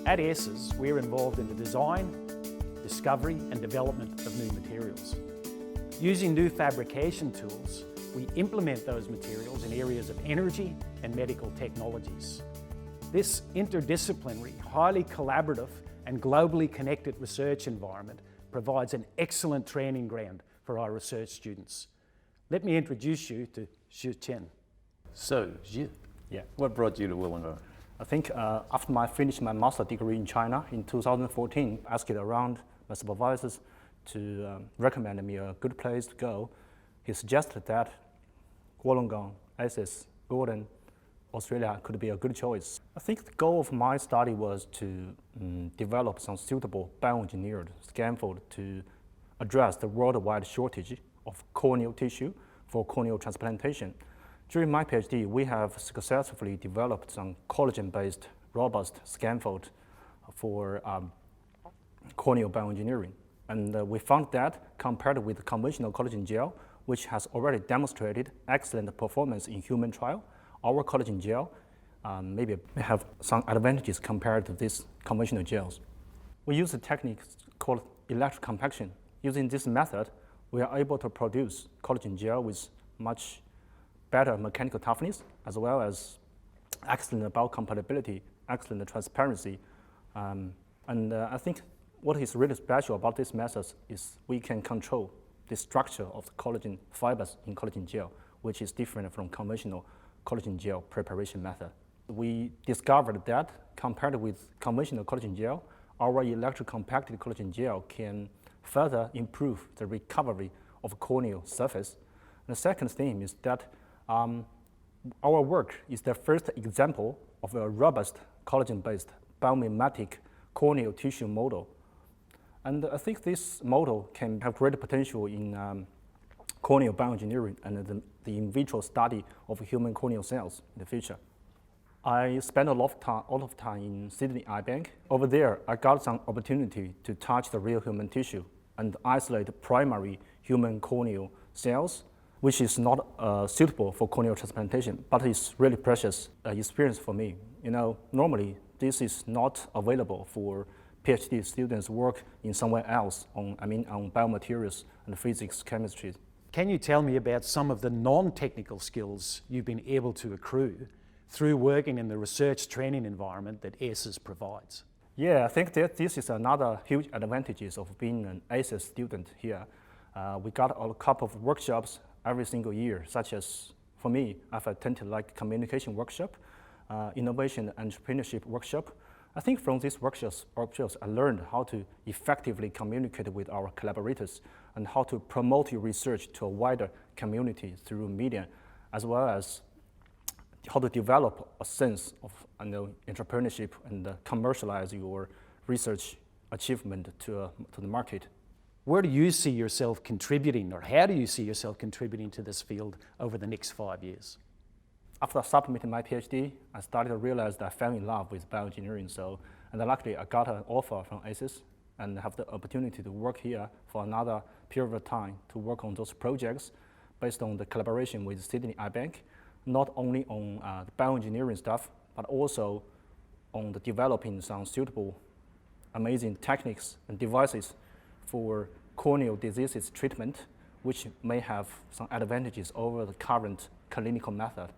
At ACES, we're involved in the design, discovery and development of new materials. Using new fabrication tools, we implement those materials in areas of energy and medical technologies. This interdisciplinary, highly collaborative and globally connected research environment provides an excellent training ground for our research students. Let me introduce you to Zhi Chen. So, Zhi, what brought you to Wollongong? I think after I finished my master's degree in China in 2014, I asked around my supervisors to recommend me a good place to go. He suggested that Wollongong, ACES, Gordon, Australia could be a good choice. I think the goal of my study was to develop some suitable bioengineered scaffold to address the worldwide shortage of corneal tissue for corneal transplantation. During my PhD, we have successfully developed some collagen-based robust scaffold for corneal bioengineering. And we found that compared with conventional collagen gel, which has already demonstrated excellent performance in human trial, our collagen gel maybe have some advantages compared to these conventional gels. We use a technique called electrocompaction. Using this method, we are able to produce collagen gel with much better mechanical toughness, as well as excellent biocompatibility, excellent transparency. I think what is really special about this method is we can control the structure of the collagen fibers in collagen gel, which is different from conventional collagen gel preparation method. We discovered that compared with conventional collagen gel, our electrocompacted collagen gel can further improve the recovery of corneal surface. And the second thing is that our work is the first example of a robust collagen-based biomimetic corneal tissue model. And I think this model can have great potential in corneal bioengineering and the in vitro study of human corneal cells in the future. I spent a lot of time in Sydney Eye Bank. Over there, I got some opportunity to touch the real human tissue and isolate primary human corneal cells, which is not suitable for corneal transplantation, but it's really precious experience for me. You know, normally this is not available for PhD students work in somewhere else on biomaterials and physics, chemistry. Can you tell me about some of the non-technical skills you've been able to accrue through working in the research training environment that ACES provides? Yeah, I think that this is another huge advantages of being an ACES student here. We got a couple of workshops every single year, such as, for me, I've attended like communication workshop, innovation entrepreneurship workshop. I think from these workshops, I learned how to effectively communicate with our collaborators and how to promote your research to a wider community through media, as well as how to develop a sense of entrepreneurship and commercialize your research achievement to the market. Where do you see yourself contributing, or how do you see yourself contributing to this field over the next 5 years? After submitting my PhD, I started to realize that I fell in love with bioengineering. And luckily, I got an offer from ACES and have the opportunity to work here for another period of time to work on those projects based on the collaboration with Sydney Eye Bank, not only on the bioengineering stuff, but also on the developing some suitable, amazing techniques and devices for corneal diseases treatment, which may have some advantages over the current clinical method.